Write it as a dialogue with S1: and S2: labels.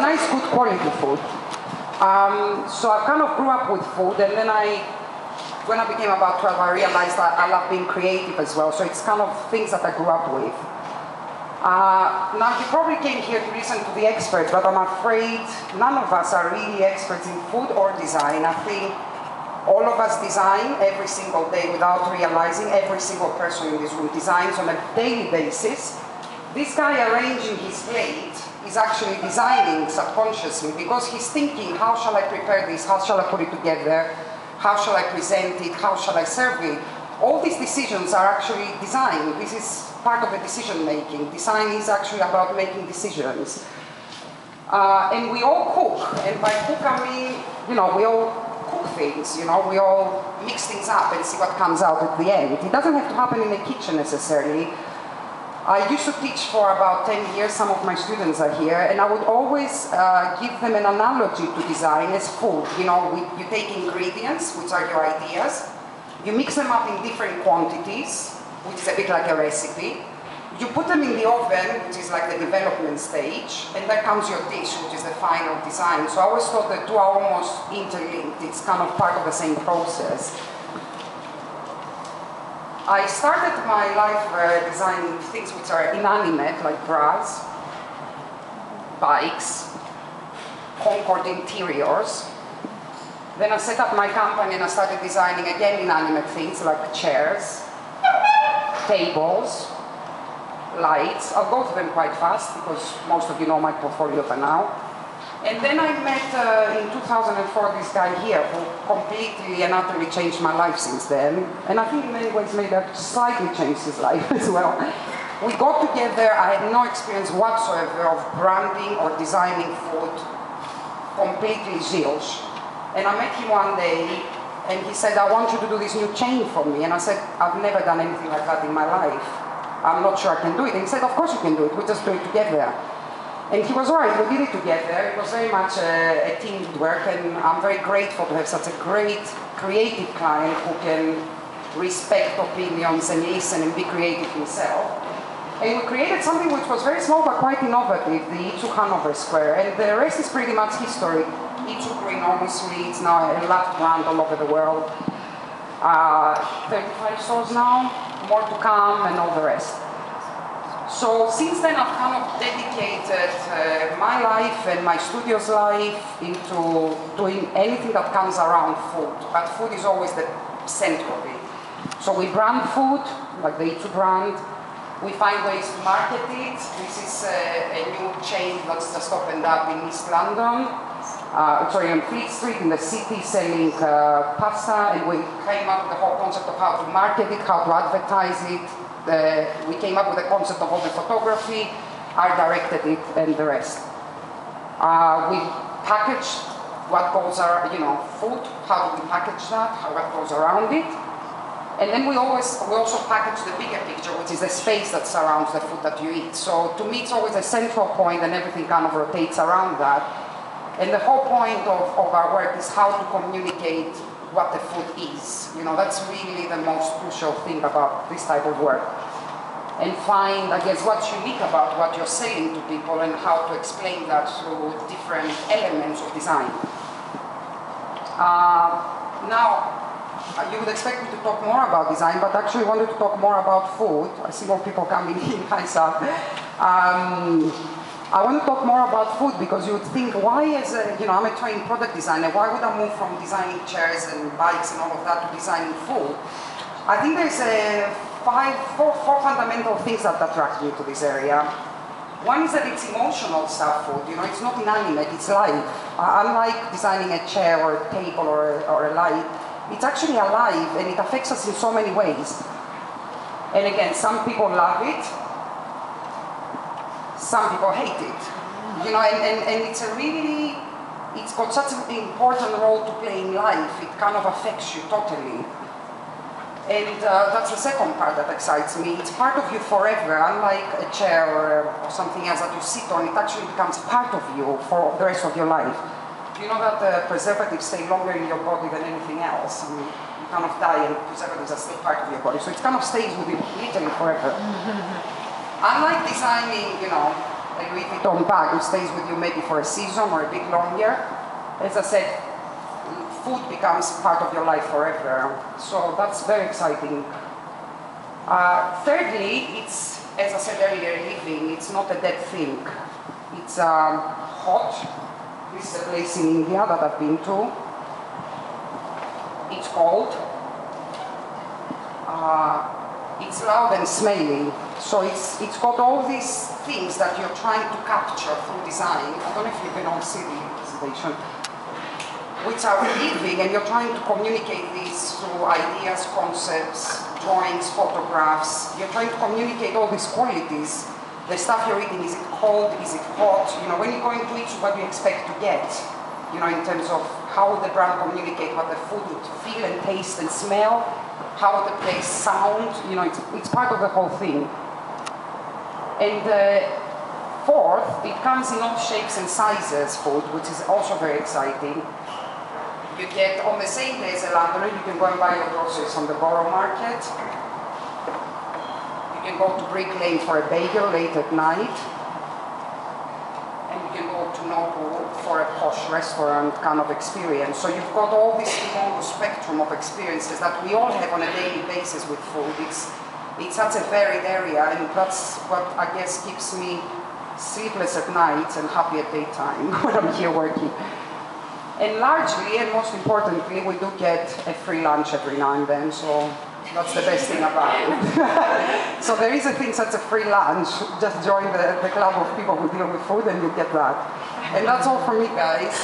S1: nice, good quality food. So I kind of grew up with food, and then when I became about 12, I realized that I love being creative as well. So it's kind of things that I grew up with. Now, you probably came here to listen to the experts, but I'm afraid none of us are really experts in food or design. I think all of us design every single day without realizing. Every single person in this room designs on a daily basis. This guy arranging his plate is actually designing subconsciously because he's thinking, how shall I prepare this? How shall I put it together? How shall I present it? How shall I serve it? All these decisions are actually design. This is part of the decision making. Design is actually about making decisions. And we all cook. And by cook, I mean, we all cook things, we all mix things up and see what comes out at the end. It doesn't have to happen in the kitchen necessarily. I used to teach for about 10 years, some of my students are here, and I would always give them an analogy to design as food. You take ingredients, which are your ideas, you mix them up in different quantities, which is a bit like a recipe. You put them in the oven, which is like the development stage, and there comes your dish, which is the final design. So I always thought the two are almost interlinked. It's kind of part of the same process. I started my life designing things which are inanimate, like bras, bikes, Concorde interiors. Then I set up my company and I started designing again inanimate things like chairs, tables, lights. I'll go through them quite fast because most of you know my portfolio by now. And then I met in 2004 this guy here who completely and utterly changed my life since then. And I think in many ways maybe I've slightly changed his life as well. We got together, I had no experience whatsoever of branding or designing food, completely zilch. And I met him one day and he said, I want you to do this new chain for me. And I said, I've never done anything like that in my life. I'm not sure I can do it. And he said, of course you can do it, we'll just do it together. And he was right, we did it together. It was very much a team work, and I'm very grateful to have such a great creative client who can respect opinions and listen and be creative himself. And we created something which was very small but quite innovative, the Itsu Hanover Square, and the rest is pretty much history. Itsu grew enormously, it's now a loved brand all over the world. 35 stores now, more to come, and all the rest. So since then I've kind of dedicated my life and my studio's life into doing anything that comes around food, but food is always the center of it. So we brand food, like the Itsu brand, we find ways to market it. This is a new chain that's just opened up in East London, on Fleet Street in the city, selling pasta, and we came up with the whole concept of how to market it, how to advertise it. We came up with the concept of all the photography, I directed it, and the rest. We packaged what goes around, food, how do we package that, what goes around it. And then we also package the bigger picture, which is the space that surrounds the food that you eat. So to me, it's always a central point, and everything kind of rotates around that. And the whole point of our work is how to communicate what the food is. That's really the most crucial thing about this type of work. And find, I guess, what's unique about what you're saying to people and how to explain that through different elements of design. Now, you would expect me to talk more about design, but actually I wanted to talk more about food. I see more people coming in myself. I want to talk more about food because you would think, why I'm a trained product designer, why would I move from designing chairs and bikes and all of that to designing food? I think there's four fundamental things that attract me to this area. One is that it's emotional stuff food, it's not inanimate, it's live. Unlike designing a chair or a table or a light, it's actually alive and it affects us in so many ways. And again, some people love it, some people hate it, and it's got such an important role to play in life. It kind of affects you totally. And that's the second part that excites me. It's part of you forever, unlike a chair or something else that you sit on. It actually becomes part of you for the rest of your life. You know that preservatives stay longer in your body than anything else. I mean, you kind of die and preservatives are still part of your body. So it kind of stays with you literally forever. Unlike designing, a Louis Vuitton bag which stays with you maybe for a season or a bit longer. As I said, food becomes part of your life forever. So that's very exciting. Thirdly, it's, as I said earlier, living. It's not a dead thing. It's hot. This is a place in India that I've been to. It's cold. It's loud and smelly. So it's got all these things that you're trying to capture through design. I don't know if you can all see the presentation, which are living, and you're trying to communicate these through ideas, concepts, drawings, photographs. You're trying to communicate all these qualities. The stuff you're eating, is it cold, is it hot? You know, when you're going to eat, what do you expect to get? You know, in terms of how the brand communicate what the food would feel and taste and smell, how the place sound, you know, it's part of the whole thing. And fourth, it comes in all shapes and sizes, food, which is also very exciting. You get, on the same day as a Londoner, you can go and buy your groceries on the Borough Market. You can go to Brick Lane for a bagel late at night. And you can go to Nobu for a posh restaurant kind of experience. So you've got all this long spectrum of experiences that we all have on a daily basis with food. It's such a varied area, and that's what I guess keeps me sleepless at night and happy at daytime when I'm here working. And largely, and most importantly, we do get a free lunch every now and then, so that's the best thing about it. So there is a thing such a free lunch. Just join the club of people who deal with food and you get that. And that's all from me, guys.